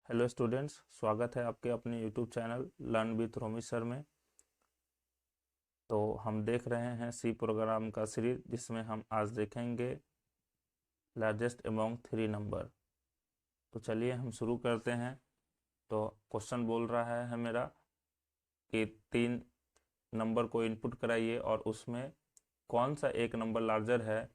Hello students, स्वागत है आपके अपने YouTube channel learn with Romi sir में। तो हम देख रहे हैं सी प्रोग्राम का सीरीज, जिसमें हम आज देखेंगे लार्जेस्ट अमोंग 3 नंबर। तो चलिए हम शुरू करते हैं। तो क्वेश्चन बोल रहा है मेरा कि 3 नंबर को इनपुट कराइए और उसमें कौन सा एक नंबर लार्जर है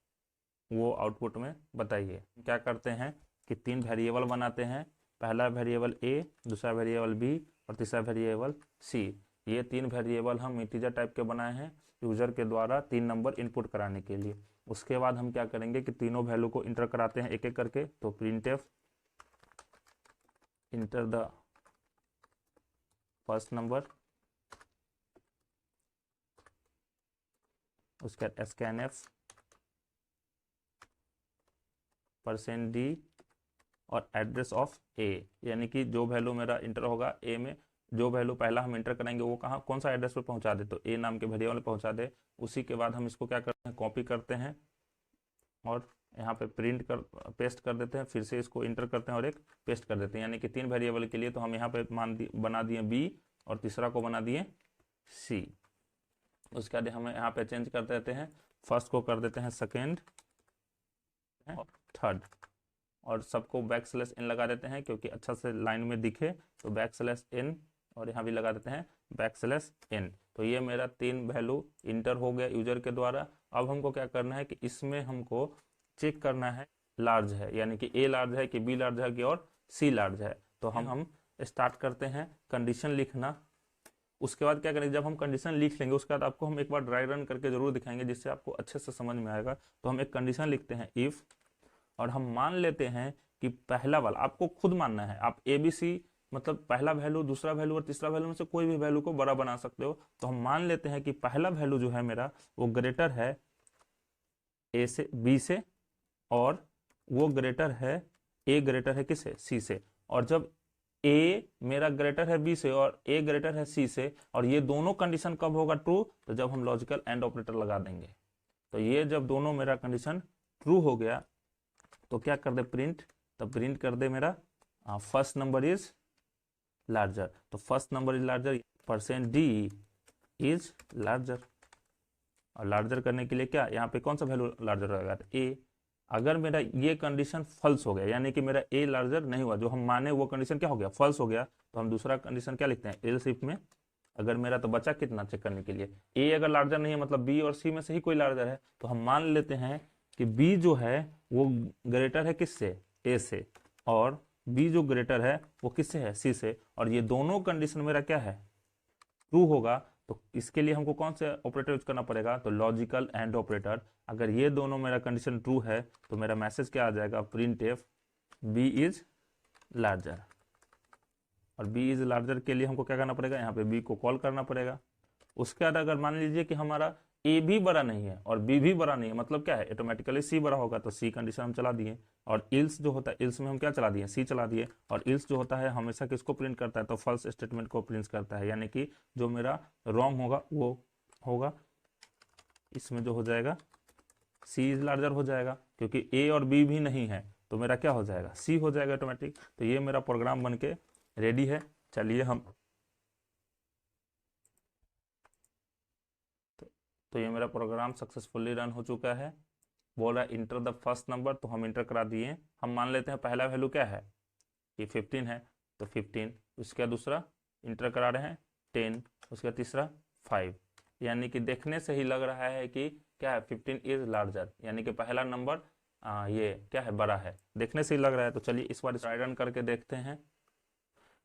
वो आउटपुट में बताइए। क्या करते हैं कि 3 वेरिएबल बनाते हैं। पहला वेरिएबल ए, दूसरा वेरिएबल बी और तीसरा वेरिएबल सी। ये 3 वेरिएबल हम इंटीजर टाइप के बनाए हैं यूजर के द्वारा 3 नंबर इनपुट कराने के लिए। उसके बाद हम क्या करेंगे कि तीनों वैल्यू को इंटर कराते हैं एक एक करके। तो printf enter the first number, उसके बाद स्कैनफ %d और एड्रेस ऑफ ए, यानी कि जो वैल्यू मेरा इंटर होगा ए में, जो वैल्यू पहला हम इंटर करेंगे वो कहाँ कौन सा एड्रेस पे पहुंचा दे, तो ए नाम के वेरिएबल में पहुंचा दे। उसी के बाद हम इसको क्या करते हैं, कॉपी करते हैं और यहाँ पे पेस्ट कर देते हैं। फिर से इसको इंटर करते हैं और एक पेस्ट कर देते हैं, यानी कि 3 वेरिएबल के लिए तो हम यहाँ पे बना दिए बी और तीसरा को बना दिए सी। उसके बाद हमें यहाँ पे चेंज कर देते हैं, फर्स्ट को कर देते हैं सेकेंड और थर्ड, और सबको बैक स्लैश एन लगा देते हैं क्योंकि अच्छा से लाइन में दिखे। तो बैक स्लैश एन और यहाँ भी लगा देते हैं बैक स्लैश एन। तो ये मेरा 3 वैल्यू इंटर हो गया यूजर के द्वारा। अब हमको क्या करना है कि इसमें हमको चेक करना है लार्ज है, यानी कि ए लार्ज है कि बी लार्ज है कि और सी लार्ज है। तो हम स्टार्ट करते हैं कंडीशन लिखना। उसके बाद क्या करेंगे, जब हम कंडीशन लिख लेंगे उसके बाद आपको हम एक बार ड्राई रन करके जरूर दिखाएंगे, जिससे आपको अच्छे से समझ में आएगा। तो हम एक कंडीशन लिखते हैं इफ, और हम मान लेते हैं कि पहला वाला आपको खुद मानना है। आप ए बी सी मतलब पहला वैल्यू, दूसरा वैल्यू और तीसरा वैल्यू में से कोई भी वैल्यू को बड़ा बना सकते हो। तो हम मान लेते हैं कि पहला वैल्यू जो है मेरा वो ग्रेटर है ए से, बी से, और वो ग्रेटर है, ए ग्रेटर है किससे, सी से। और जब ए मेरा ग्रेटर है बी से और ए ग्रेटर है सी से, और ये दोनों कंडीशन कब होगा ट्रू, तो जब हम लॉजिकल एंड ऑपरेटर लगा देंगे। तो ये जब दोनों मेरा कंडीशन ट्रू हो गया तो क्या कर दे प्रिंट, तो प्रिंट कर दे मेरा फर्स्ट नंबर इज लार्जर। तो first number is larger, %d is larger. और लार्जर करने के लिए क्या, यहाँ पे कौन सा वैल्यू लार्जर रहेगा, ए। अगर मेरा ये कंडीशन फॉल्स हो गया, यानी कि मेरा ए लार्जर नहीं हुआ, जो हम माने वो कंडीशन क्या हो गया, फॉल्स हो गया, तो हम दूसरा कंडीशन क्या लिखते हैं एल्स इफ में। अगर मेरा तो बचा कितना चेक करने के लिए, ए अगर लार्जर नहीं है मतलब बी और सी में से ही कोई लार्जर है, तो हम मान लेते हैं कि बी जो है वो ग्रेटर है किससे, ए से, और बी जो ग्रेटर है वो किससे है, सी से। और ये दोनों कंडीशन मेरा क्या है, ट्रू होगा। तो इसके लिए हमको कौन से ऑपरेटर यूज करना पड़ेगा, तो लॉजिकल एंड ऑपरेटर। अगर ये दोनों मेरा कंडीशन ट्रू है तो मेरा मैसेज क्या आ जाएगा, print F B is larger. और बी इज लार्जर के लिए हमको क्या करना पड़ेगा, यहाँ पे बी को कॉल करना पड़ेगा। उसके बाद अगर मान लीजिए कि हमारा ए भी बड़ा नहीं है और बी भी बड़ा नहीं है, मतलब क्या है, ऑटोमेटिकली सी बड़ा होगा, तो सी कंडीशन हम चला दिए। और इल्स जो होता है, इल्स में हम क्या चला दिए, सी चला दिए। और इल्स जो होता है हमेशा किसको प्रिंट करता है, तो फॉल्स स्टेटमेंट को प्रिंट करता है, यानी कि जो मेरा रॉन्ग होगा वो होगा। इसमें जो हो जाएगा सी इज लार्जर हो जाएगा, क्योंकि ए और बी भी नहीं है, तो मेरा क्या हो जाएगा, सी हो जाएगा ऑटोमेटिक। तो ये मेरा प्रोग्राम बन के रेडी है। चलिए हम तो ये मेरा प्रोग्राम सक्सेसफुली रन हो चुका है। बोल रहा है इंटर द फर्स्ट नंबर, तो हम इंटर करा दिए। हम मान लेते हैं पहला वैल्यू क्या है, कि 15 है, तो 15। उसका दूसरा इंटर करा रहे हैं 10, उसका तीसरा 5। यानी कि देखने से ही लग रहा है कि क्या है, 15 इज लार्जर, यानी कि पहला नंबर ये क्या है, बड़ा है, देखने से ही लग रहा है। तो चलिए इस बार ड्राई रन करके देखते हैं।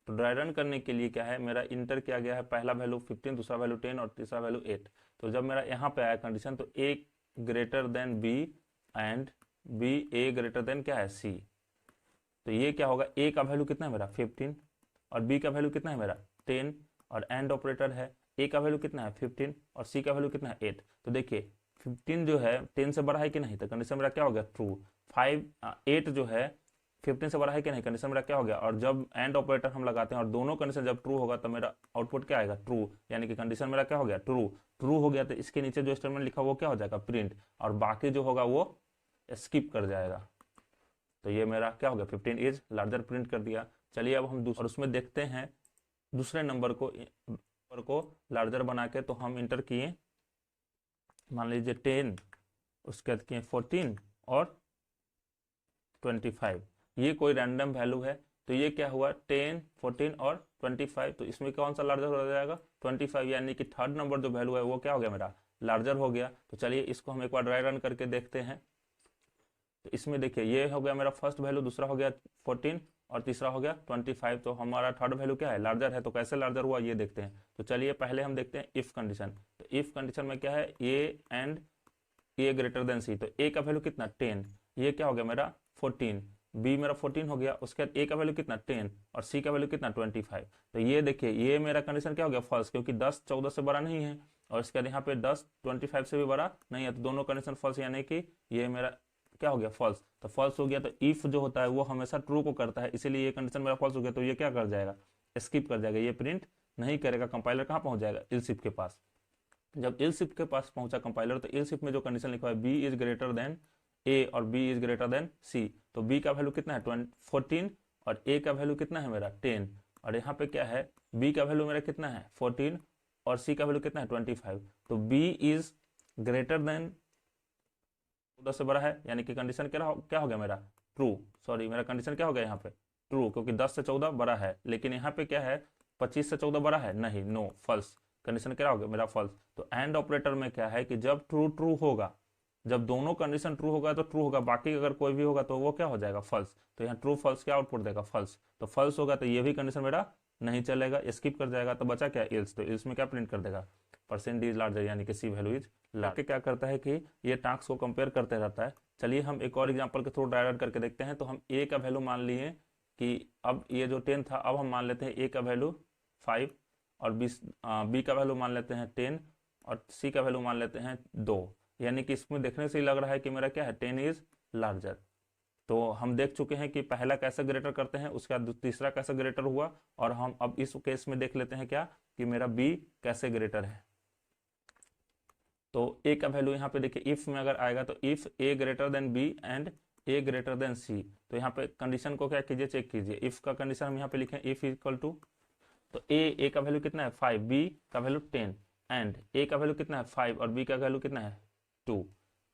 तो ड्राई रन करने के लिए क्या है, मेरा इंटर किया गया है पहला वैल्यू 15, दूसरा वैल्यू 10 और तीसरा वैल्यू 8। तो जब मेरा यहाँ पे आया कंडीशन, तो a greater than b and b a greater than क्या है, सी। तो ये क्या होगा, ए का वैल्यू कितना है मेरा 15 और बी का वैल्यू कितना है मेरा 10, और एंड ऑपरेटर है, ए का वैल्यू कितना है 15 और सी का वैल्यू कितना है 8। तो देखिए 15 जो है 10 से बड़ा है कि नहीं, तो कंडीशन मेरा क्या हो गया, ट्रू। 8 जो है 15 से बड़ा है कि नहीं, कंडीशन मेरा क्या हो गया। और जब एंड ऑपरेटर हम लगाते हैं और दोनों कंडीशन जब ट्रू होगा तो मेरा आउटपुट क्या आएगा, ट्रू, यानी कि कंडीशन मेरा क्या हो गया, ट्रू। ट्रू हो गया तो इसके नीचे जो स्टेटमेंट लिखा वो क्या हो जाएगा, प्रिंट, और बाकी जो होगा वो स्किप कर जाएगा। तो ये मेरा क्या हो गया, 15 इज लार्जर प्रिंट कर दिया। चलिए अब हम दूसरे, और उसमें देखते हैं दूसरे नंबर को लार्जर बना के। तो हम इंटर किए, मान लीजिए 10, उसके बाद किए 14 और 25। ये कोई रैंडम वैल्यू है, तो ये क्या हुआ 10, 14 और 25। तो इसमें कौन सा लार्जर हो जाएगा 25, यानी कि थर्ड नंबर जो वैल्यू है वो क्या हो गया मेरा लार्जर हो गया। तो चलिए इसको हम एक बार ड्राई रन करके देखते हैं। तो इसमें देखिए ये हो गया मेरा फर्स्ट वैल्यू, दूसरा हो गया 14 और तीसरा हो गया 25। तो हमारा थर्ड वैल्यू क्या है लार्जर है। तो कैसे लार्जर हुआ ये देखते हैं। तो चलिए पहले हम देखते हैं इफ कंडीशन। तो इफ कंडीशन में क्या है a and a greater than c. तो ए का वैल्यू कितना 10, ये क्या हो गया मेरा 14, बी मेरा 14 हो गया। उसके बाद ए का वैल्यू कितना 10 और सी का वैल्यू कितना 25। तो ये देखिए ये मेरा कंडीशन क्या हो गया फॉल्स, क्योंकि 10 14 से बड़ा नहीं है और इसके बाद यहाँ पे 10 25 से भी बड़ा नहीं है। तो दोनों कंडीशन फॉल्स, यानी कि ये मेरा क्या हो गया फॉल्स। तो फॉल्स हो गया। तो इफ जो होता है वो हमेशा ट्रू को करता है, इसीलिए ये कंडीशन मेरा फॉल्स हो गया। तो ये क्या कर जाएगा स्किप कर जाएगा, ये प्रिंट नहीं करेगा। कंपाइलर कहाँ पहुंच जाएगा इल्सिफ के पास। जब इल्सिफ के पास पहुंचा कंपाइलर, तो इल्सिफ में जो कंडीशन लिखा है बी इज ग्रेटर देन ए और B is greater than c. तो बी का वैल्यू कितना है 14 और ए का वैल्यू कितना है मेरा 10। और यहाँ पे क्या है बी का वैल्यू मेरा कितना है 14 और सी का वैल्यू कितना है 25। तो बी इज ग्रेटर देन 14 से बड़ा है, यानी कि कंडीशन क्या हो गया मेरा ट्रू। सॉरी मेरा कंडीशन क्या हो गया यहाँ पे ट्रू, क्योंकि 10 से 14 बड़ा है। लेकिन यहाँ पे क्या है 25 से 14 बड़ा है नहीं, नो फॉल्स। कंडीशन क्या हो गया मेरा फॉल्स। तो एंड ऑपरेटर में क्या है कि जब ट्रू ट्रू होगा, जब दोनों कंडीशन ट्रू होगा तो ट्रू होगा, बाकी अगर कोई भी होगा तो वो क्या हो जाएगा फॉल्स। तो यहाँ ट्रू फॉल्स क्या आउटपुट देगा फॉल्स। तो फॉल्स होगा तो ये भी कंडीशन मेरा नहीं चलेगा, स्किप कर जाएगा। तो बचा क्या इल्स। तो इल्स में क्या प्रिंट कर देगा परसेंटेज लार्जर, यानी कि सी वैल्यू इज लार्जर। क्या करता है कि ये टास्क को कंपेयर करते रहता है। चलिए हम एक और एग्जांपल के थ्रू ड्राइव करके देखते हैं। तो हम ए का वैल्यू मान लिए कि अब ये जो 10 था, अब हम मान लेते हैं ए का वैल्यू 5 और बी का वैल्यू मान लेते हैं 10 और सी का वैल्यू मान लेते हैं 2। यानी कि इसमें देखने से ही लग रहा है कि मेरा क्या है 10 इज लार्जर। तो हम देख चुके हैं कि पहला कैसे ग्रेटर करते हैं, उसके बाद तीसरा कैसे ग्रेटर हुआ, और हम अब इस केस में देख लेते हैं क्या कि मेरा बी कैसे ग्रेटर है। तो ए का वैल्यू यहाँ पे देखिए इफ में अगर आएगा तो if a greater than b and a greater than c. तो यहाँ पे कंडीशन को क्या कीजिए चेक कीजिए। इफ का कंडीशन हम यहाँ पे लिखें इफ इक्वल टू, तो ए का वैल्यू कितना है 5, बी का वैल्यू 10 एंड ए का वैल्यू कितना है 5 और बी का वैल्यू कितना है 2।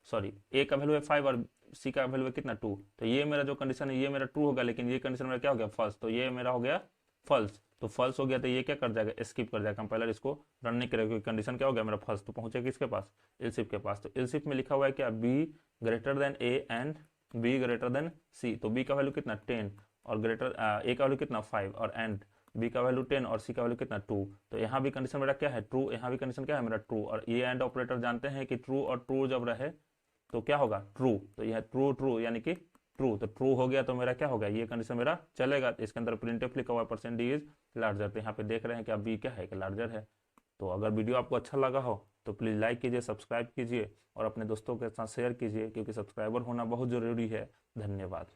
सॉरी ए का वैल्यू है 5 और सी का वैल्यू है कितना 2। तो ये मेरा जो कंडीशन है ये मेरा ट्रू होगा, लेकिन ये कंडीशन मेरा क्या हो गया फॉल्स। तो ये मेरा हो गया फॉल्स। तो फॉल्स हो गया तो ये क्या कर जाएगा स्किप कर जाएगा, कंपाइलर इसको रन नहीं करेगा, क्योंकि कंडीशन क्या हो गया मेरा फॉल्स। तो पहुंचेगा किसके पास इल्सिफ के पास। तो इल्सिफ में लिखा हुआ है क्या b greater than a and b greater than c. तो बी का वैल्यू कितना 10 और ग्रेटर ए का वैल्यू कितना 5 और एंड बी का वैल्यू 10 और सी का वैल्यू कितना 2। तो यहाँ भी कंडीशन मेरा क्या है ट्रू, यहाँ भी कंडीशन क्या है मेरा ट्रू। और ये एंड ऑपरेटर जानते हैं कि ट्रू और ट्रू जब रहे तो क्या होगा ट्रू। तो यह ट्रू ट्रू यानी कि ट्रू। तो ट्रू हो गया तो मेरा क्या होगा ये कंडीशन मेरा चलेगा। इसके अंदर प्रिंटफ लिखा हुआ है परसेंट डी इज लार्जर। तो यहाँ पे देख रहे हैं कि अब बी क्या है कि लार्जर है। तो अगर वीडियो आपको अच्छा लगा हो तो प्लीज़ लाइक कीजिए, सब्सक्राइब कीजिए और अपने दोस्तों के साथ शेयर कीजिए, क्योंकि सब्सक्राइबर होना बहुत ज़रूरी है। धन्यवाद।